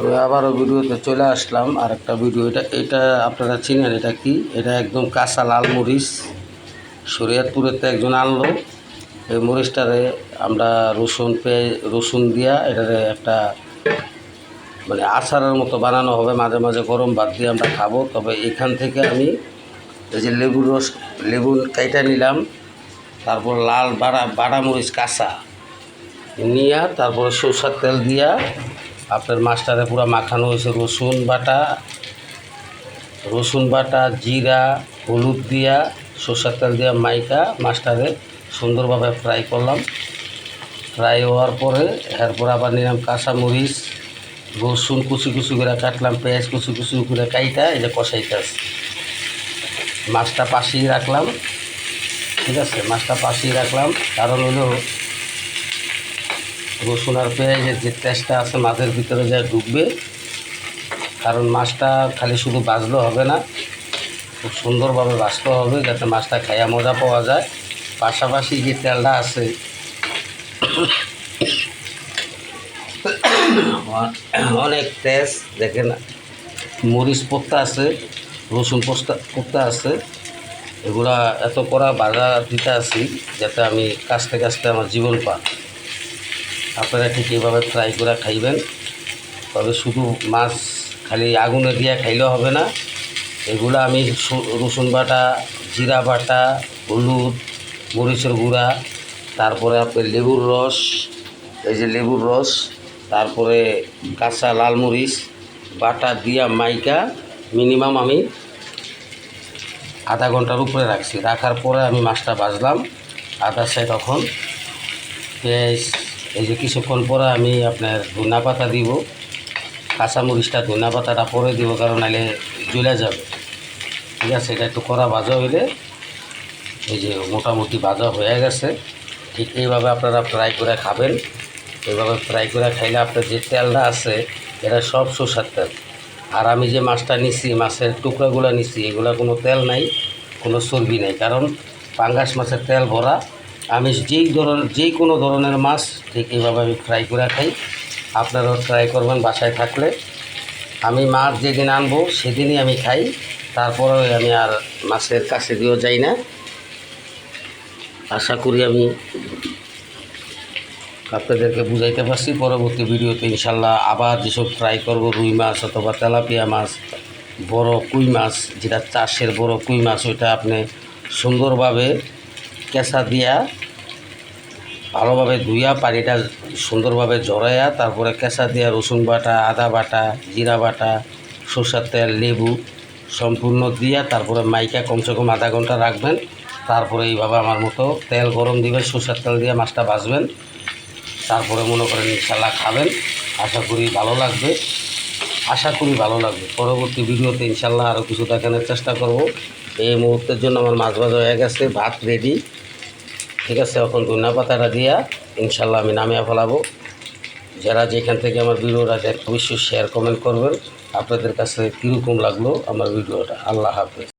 আমি আবারও ভিডিওতে চলে আসলাম। আর একটা ভিডিও, এটা আপনারা চিনেন, এটা কি? এটা একদম কাঁচা লাল মরিচ শরীয়তপুরেতে একজন আনলো। এই মরিচটারে আমরা রসুন দিয়া এটারে একটা মানে আচারের মতো বানানো হবে। মাঝে মাঝে গরম ভাত দিয়ে আমরা খাবো। তবে এখান থেকে আমি এই যে লেবু কাইটা নিলাম, তারপর লাল বাড়া মরিচ কাঁচা নিয়া তারপরে সরষের তেল দিয়া আপনার মাছটারে পুরো মাখানো হয়েছে। রসুন বাটা জিরা হলুদ দিয়া সরষের তেল দিয়া মাইকা মাছটারে সুন্দরভাবে ফ্রাই করলাম। ফ্রাই হওয়ার পরে এরপর আবার নিলাম কাঁচামরিচ, রসুন কুচি কুচি করে কাটলাম, পেঁয়াজ কুচি কুচি করে কাইটা এই যে কষাইতেছে। মাছটা পাশিয়ে রাখলাম, ঠিক আছে? মাছটা পাশিয়ে রাখলাম কারণ হলো রসুন আর পেঁয়াজের যে টেস্টটা আছে মাছের ভিতরে যা ঢুকবে। কারণ মাছটা খালি শুধু ভাজলে হবে না, খুব সুন্দরভাবে ভাজতে হবে যাতে মাছটা খাইয়া মজা পাওয়া যায়। পাশাপাশি যে তেলটা আছে অনেক টেস্ট, দেখেন মরিচ পোস্তা আছে, রসুন পোস্তা আছে, এগুলা এত করা ভাজা দিতে আছি যাতে আমি কাছতে কাছতে আমার জীবন পান। আপনারা ঠিক এইভাবে ফ্রাই করে খাইবেন। তবে শুধু মাছ খালি আগুনে দিয়ে খাইলেও হবে না। এগুলো আমি রসুন বাটা, জিরা বাটা, হলুদ, মরিচের গুঁড়া, তারপরে আপনার লেবুর রস, এই যে লেবুর রস, তারপরে কাঁচা লাল মরিচ বাটা দিয়া মাইকা মিনিমাম আমি আধা ঘন্টার উপরে রাখছি। রাখার পরে আমি মাছটা ভাজলাম আধা সাইড। তখন পেঁয়াজ, এই যে কিছুক্ষণ পরে আমি আপনার ধনিয়া পাতা দিব, কাঁচামরিচটা ধনিয়া পাতাটা পরে দিব কারণ নাহলে জ্বলে যাবে, ঠিক আছে? এটা একটু কড়া ভাজা হইলে এই যে মোটামুটি ভাজা হয়ে গেছে। ঠিক এইভাবে আপনারা ফ্রাই করে খাবেন। এইভাবে ফ্রাই করে খাইলে আপনার যে তেলটা আছে এটা সব সরষের তেল। আর আমি যে মাছটা নিছি, মাছের টুকরাগুলো নিছি, এগুলো কোনো তেল নাই, কোনো চর্বি নাই, কারণ পাঙ্গাস মাছের তেল ভরা। আমি যে কোনো ধরনের মাছ ঠিক এইভাবে আমি ফ্রাই করে খাই। আপনারাও ট্রাই করবেন বাসায় থাকলে। আমি মাছ যেদিন আনবো সেদিনই আমি খাই, তারপরে আমি আর মাছের কাছে দিয়েও যাই না। আশা করি আমি আপনাদেরকে বুঝাইতে পারছি। পরবর্তী ভিডিওতে ইনশাল্লাহ আবার যেসব ফ্রাই করব, রুই মাছ অথবা তেলাপিয়া মাছ, বড় কুই মাছ, যেটা চাষের বড় কুই মাছ, ওইটা আপনি সুন্দরভাবে কেঁচা দিয়া ভালোভাবে ধুইয়া পানিটা সুন্দরভাবে ঝরাইয়া তারপরে কেঁচা দিয়া রসুন বাটা, আদা বাটা, জিরা বাটা, সরষের তেল, লেবু সম্পূর্ণ দিয়া তারপরে মাইকা কমসে কম আধা ঘন্টা রাখবেন। তারপরে এইভাবে আমার মতো তেল গরম দিবেন, সরষের তেল দিয়ে মাছটা ভাজবেন, তারপরে মনে করেন ইনশাল্লাহ খাবেন। আশা করি ভালো লাগবে। পরবর্তী ভিডিওতে ইনশাল্লাহ আরও কিছু দেখানোর চেষ্টা করব। এই মুহূর্তের জন্য আমার মাছ ভাজা হয়ে গেছে, ভাত রেডি, ঠিক আছে? এখন ধনিয়া পাতাটা দিয়া ইনশাল্লাহ আমি নামিয়ে ফেলাবো। যারা যেখান থেকে আমার ভিডিওটা অবশ্যই শেয়ার কমেন্ট করবেন আপনাদের কাছে কীরকম লাগলো আমার ভিডিওটা। আল্লাহ হাফেজ।